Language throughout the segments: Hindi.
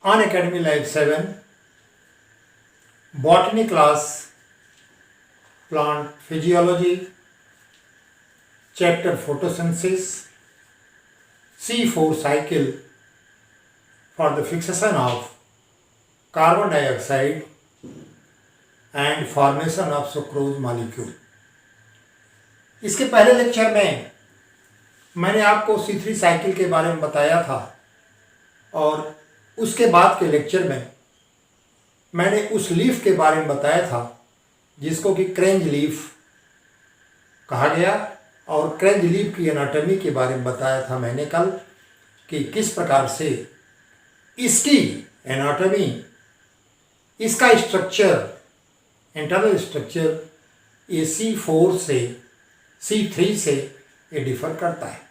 Unacademy Life 7 Botany class Plant Physiology Chapter Photosynthesis C4 cycle for the fixation of carbon dioxide and formation of sucrose molecule। इसके पहले लेक्चर में मैंने आपको C3 साइकिल के बारे में बताया था और उसके बाद के लेक्चर में मैंने उस लीफ के बारे में बताया था जिसको कि क्रेंज लीफ कहा गया और क्रेंज लीफ की एनाटॉमी के बारे में बताया था मैंने कल कि किस प्रकार से इसकी एनाटॉमी, इसका स्ट्रक्चर, इंटरनल स्ट्रक्चर ये C4 से C3 से ये डिफर करता है।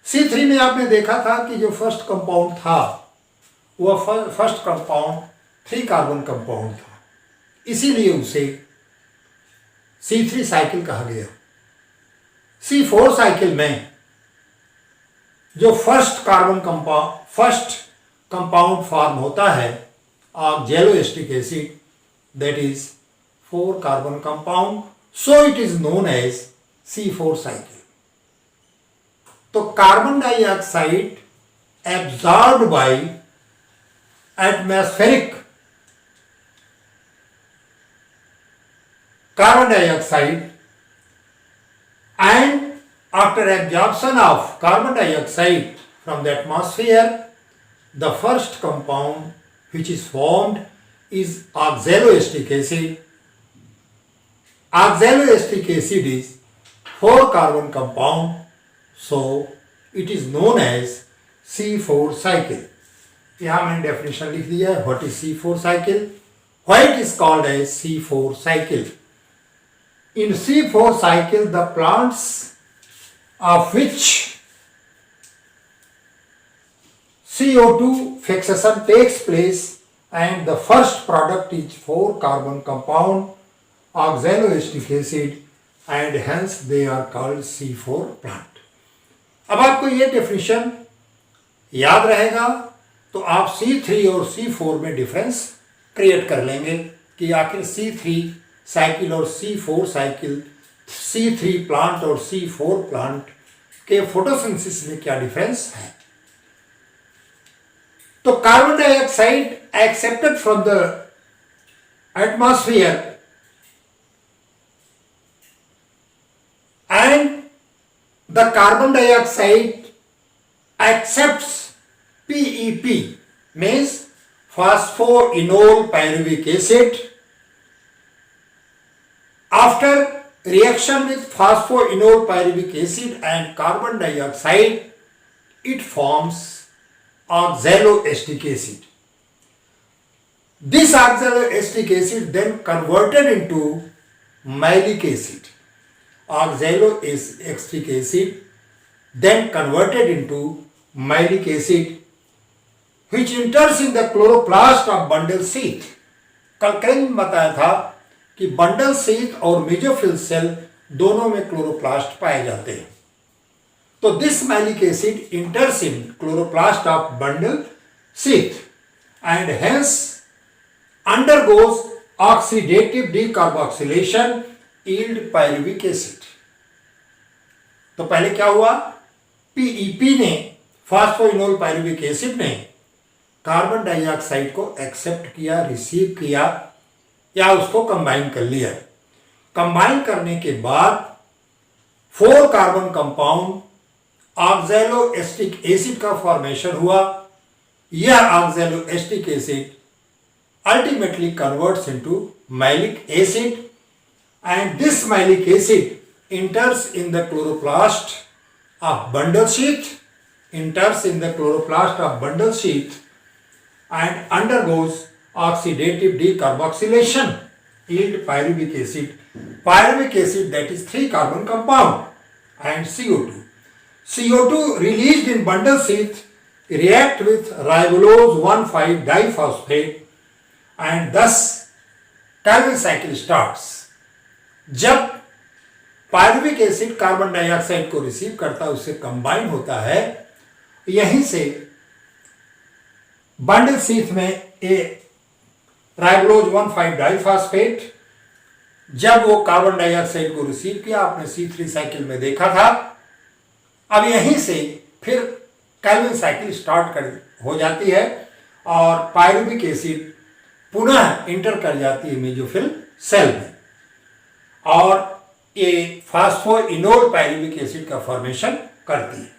C3 में आपने देखा था कि जो फर्स्ट कंपाउंड था वह फर्स्ट कंपाउंड 3 कार्बन कंपाउंड था, इसीलिए उसे C3 साइकिल कहा गया। C4 साइकिल में जो फर्स्ट कंपाउंड फॉर्म होता है of oxaloacetic acid, that is 4 carbon compound, so it is known as C4 cycle. तो carbon dioxide absorbed by atmospheric carbon dioxide, and after absorption of carbon dioxide from the atmosphere, the first compound which is formed is oxaloacetic acid. Oxaloacetic acid is 4 carbon compound, so it is known as C4 cycle. यहाँ मैंने डेफिनेशन लिख दिया है what is C4 cycle, why it is called as C4 cycle. In C4 cycle, the plants of which CO2 fixation takes place and the first product is 4 carbon compound oxaloacetic acid and hence they are called C4 plant. अब आपको ये डेफिनेशन याद रहेगा तो आप C3 और C4 में डिफरेंस क्रिएट कर लेंगे कि आखिर C3 साइकिल और C4 साइकिल, C3 प्लांट और C4 प्लांट के फोटोसिंथेसिस में क्या डिफरेंस है। तो carbon dioxide accepted from the atmosphere and the carbon dioxide accepts PEP means phosphoenol pyruvic acid. After reaction with phosphoenol pyruvic acid and carbon dioxide, it forms oxaloacetic acid. This oxaloacetic acid then converted into malic acid. Oxaloacetic acid then converted into malic acid, which enters in the chloroplast of bundle sheath. कल क्रेंज में बताया था कि बंडल शीथ और मेसोफिल सेल दोनों में क्लोरोप्लास्ट पाए जाते हैं। तो this malic acid enters in chloroplast of bundle sheath and hence undergoes oxidative decarboxylation, yield pyruvic acid. तो पहले क्या हुआ, पीईपी ने, फॉस्फोइनोल पायरुविक एसिड ने कार्बन डाइऑक्साइड को एक्सेप्ट किया, रिसीव किया या उसको कंबाइन कर लिया। कंबाइन करने के बाद 4 कार्बन कंपाउंड ऑक्सैलोएस्टिक एसिड का फॉर्मेशन हुआ। यह oxaloacetic acid ultimately converts into malic acid and this malic acid enters in the chloroplast of bundle sheath and undergoes oxidative decarboxylation, yield pyruvic acid. Pyruvic acid, that is 3 carbon compound, and CO2. CO2 released in bundle sheath react with ribulose 1,5-diphosphate and thus Calvin cycle starts. जब पायरुविक एसिड कार्बन डाइऑक्साइड को रिसीव करता है, उससे कंबाइन होता है, यहीं से बंडल शीथ में ए राइबोलोज 1,5 डाइफॉस्फेट, जब वो कार्बन डाइऑक्साइड को रिसीव किया, आपने C3 साइकिल में देखा था। अब यहीं से फिर कैल्विन साइकिल स्टार्ट कर हो जाती है और पायरुविक एसिड पुनः इंटर कर जाती है मेसोफिल सेल में और ये फास्फोइनोल पायरुविक एसिड का फॉर्मेशन करती है।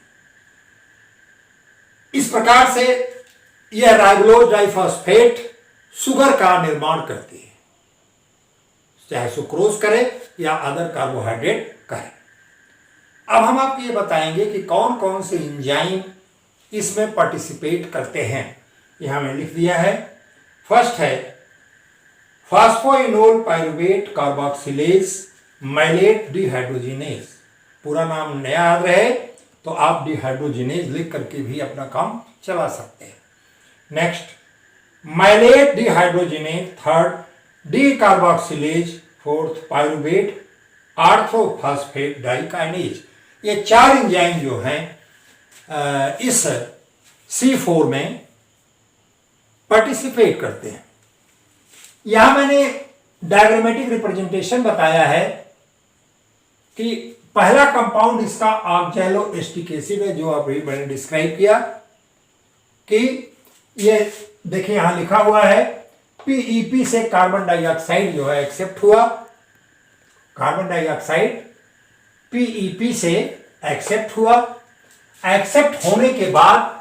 इस प्रकार से यह राइबोलोज डाइफॉस्फेट शुगर का निर्माण करती है, चाहे सुक्रोज करे या अदर कार्बोहाइड्रेट करे। अब हम आपको ये बताएंगे कि कौन कौन से एंजाइम इसमें पार्टिसिपेट करते हैं। यहां मैंने लिख दिया है। फर्स्ट है फास्फोइनोल पायरुवेट कार्बोक्सिलेज माइलेट डिहाइड्रोजिनेज। पूरा नाम नया याद रहे तो आप डिहाइड्रोजिनेज लिख करके भी अपना काम चला सकते हैं। Next malate dehydrogenase, third decarboxylase, fourth pyruvate orthophosphate dikinase. ये 4 एंजाइम जो हैं इस C4 में पार्टिसिपेट करते हैं। यहां मैंने डायग्रामेटिक रिप्रेजेंटेशन बताया है कि पहला कंपाउंड इसका ऑक्सैलो एस्टिक एसिड है, जो अभी मैंने डिस्क्राइब किया कि ये देखिए यहां लिखा हुआ है PEP से कार्बन डाइऑक्साइड जो है एक्सेप्ट हुआ, कार्बन डाइऑक्साइड PEP से एक्सेप्ट हुआ। एक्सेप्ट होने के बाद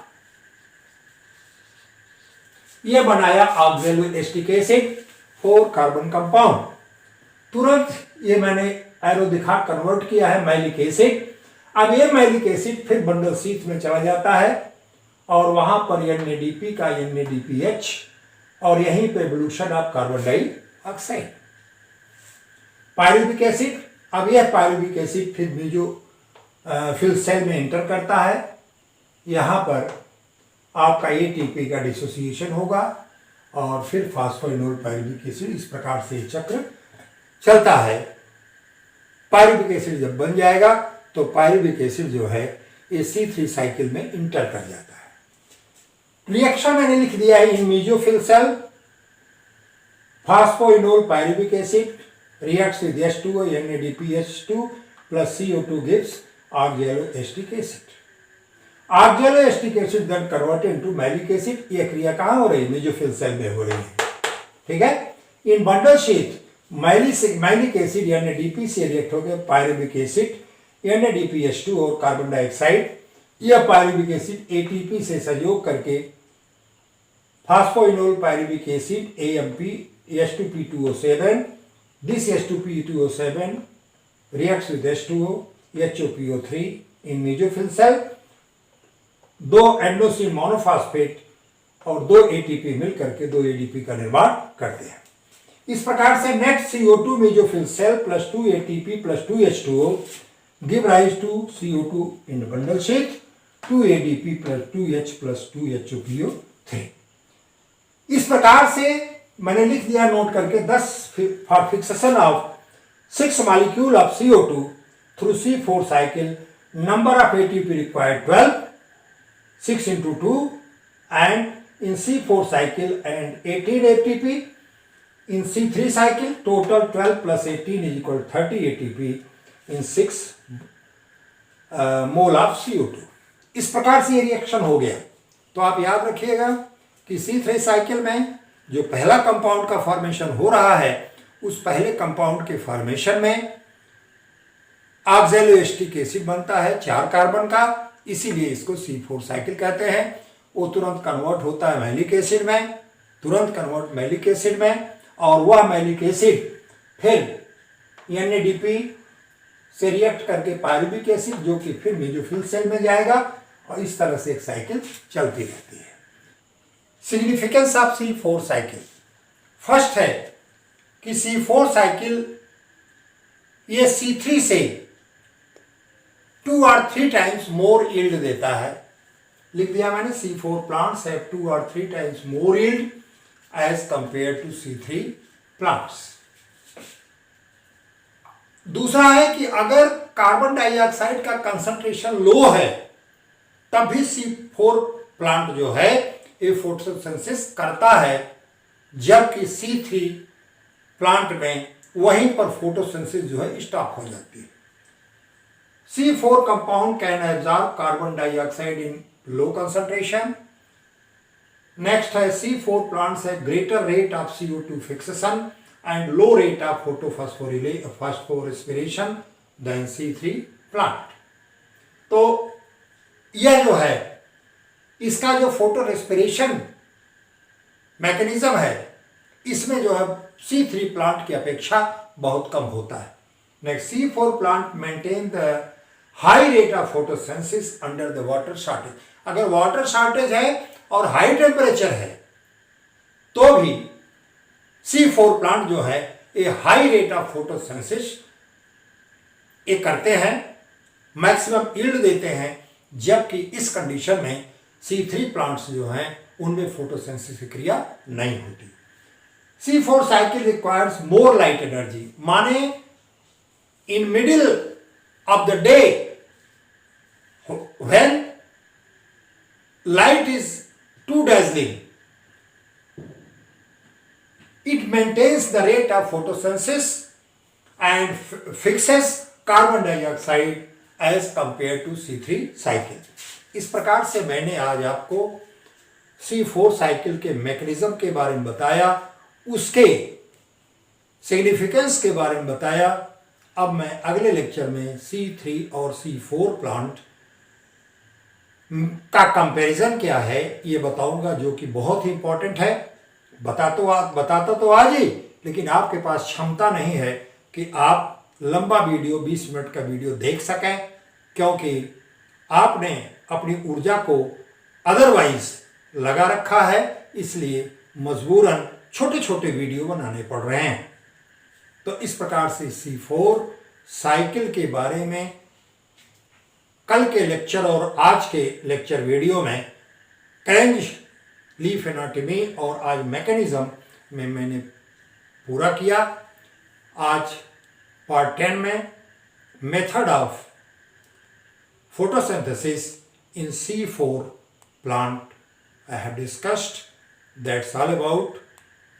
यह बनाया oxalo acetic acid 4 carbon compound. तुरंत ये मैंने एरो दिखा कन्वर्ट किया है मैलिक एसिड। अब ये मैलिक एसिड फिर बंडल शीथ में चला जाता है और वहां पर NADP का NADPH और यहीं पे evolution of carbon dioxide. Pyruvic acid, अब यह पायरुविक एसिड फिर मेसोफिल सेल में एंटर करता है। यहां पर आपका ATP का डिसोसिएशन होगा और फिर फास्फोइनोल पायरुविक एसिड। इस प्रकार से चक्र चलता है। पायरुविक एसिड जब बन जाएगा तो पायरुविक एसिड जो है ये C3 साइकिल में इंटर कर जाता है। रिएक्शन मैंने लिख दिया है। In mesophyll cell phosphoenol pyruvic acid reacts with H2O NADPH2 plus CO2 gives oxaloacetic acid. Oxaloacetic acid then converted into malic acid. ये क्रिया कहाँ हो रही है? मेसोफिल सेल में हो रही है। ठीक है। In bundle sheath malic acid NADP से रिएक्ट हो गया पायरुविक एसिड NADPH2 और कार्बन डाइऑक्साइड। यह पायरुविक एसिड ATP से सहयोग करके phosphoenol pyruvic acid AMP H2P2O7, this H2P2O7 reacts with H2O HOPO3 in mesophyll cell। 2 adenosine monophosphate और 2 ATP मिलकर के 2 ADP का निर्माण करते हैं। इस प्रकार से net CO2 mesophyll cell plus 2 ATP plus 2 H2O give rise to CO2 in bundle sheath 2 ADP plus 2H plus 2 HOPO3। इस प्रकार से मैंने लिख दिया नोट करके 10 for fixation of 6 molecule of CO2 through C4 cycle, number of ATP required 12, 6 into 2 and in C4 cycle and 18 ATP in C3 cycle total 12 plus 18 is equal to 30 ATP in 6 mole of CO2। इस प्रकार से ये रिएक्शन हो गया। तो आप याद रखिएगा कि C3 साइकिल में जो पहला कंपाउंड का फॉर्मेशन हो रहा है उस पहले कंपाउंड के फॉर्मेशन में ऑक्सैलोएस्टिक एसिड बनता है 4 कार्बन का, इसीलिए इसको C4 साइकिल कहते हैं। वो तुरंत कन्वर्ट होता है मैलिक एसिड में, और वह मैलिक एसिड फिर NADP से रिएक्ट करके पायरुविक एसिड जो कि फिर मेसोफिल सेल में जाएगा और इस तरह से एक साइकिल चलती रहती है। Significance of C4 cycle, first है कि C4 साइकिल ये C3 से 2 or 3 टाइम्स मोर यील्ड देता है। लिख दिया मैंने C4 plants have 2 or 3 times more yield as compare to C3 plants. दूसरा है कि अगर कार्बन डाइऑक्साइड का कंसंट्रेशन लो है तब भी C4 प्लांट जो है ये फोटोसिंथेसिस करता है, जबकि C3 प्लांट में वहीं पर फोटोसिंथेसिस जो है स्टॉप हो जाती है। C4 compound can absorb carbon dioxide in low concentration. Next है C4 प्लांट्स है greater rate of CO2 fixation and low rate of photorespiration then C3 plant. तो यह जो है इसका जो फोटो रेस्पिरेशन मैकेनिज्म है, इसमें जो है C3 प्लांट की अपेक्षा बहुत कम होता है। Next, C4 plant maintain the high rate of photosynthesis under the water shortage. अगर वाटर शॉर्टेज है और हाई टेम्परेचर है तो भी C4 प्लांट जो है ये हाई रेट ऑफ फोटोसिंथेसिस ये करते हैं, मैक्सिमम यील्ड देते हैं, जबकि इस कंडीशन में C3 प्लांट्स जो हैं उनमें फोटोसिंथेसिस की क्रिया नहीं होती। C4 cycle requires more light energy, माने in middle of the day when light is too dazzling, it maintains the rate of photosynthesis and fixes carbon dioxide as compared to C3 cycle। इस प्रकार से मैंने आज आपको C4 साइकिल के मैकेनिज्म के बारे में बताया, उसके सिग्निफिकेंस के बारे में बताया। अब मैं अगले लेक्चर में C3 और C4 प्लांट का कंपैरिजन क्या है ये बताऊंगा, जो कि बहुत ही इंपॉर्टेंट है। बताता तो आज ही, लेकिन आपके पास क्षमता नहीं है कि आप लंबा वीडियो 20 मिनट का वीडियो देख सकें, क्योंकि आपने अपनी ऊर्जा को अदरवाइज लगा रखा है, इसलिए मजबूरन छोटे छोटे वीडियो बनाने पड़ रहे हैं। तो इस प्रकार से C4 साइकिल के बारे में कल के लेक्चर और आज के लेक्चर वीडियो में क्रेंज लीफ एनाटॉमी और आज मैकेनिज्म में मैंने पूरा किया। आज पार्ट 10 में method of photosynthesis in C4 plant I have discussed. That's all about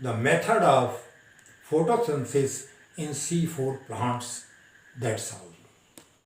the method of photosynthesis in C4 plants. That's all.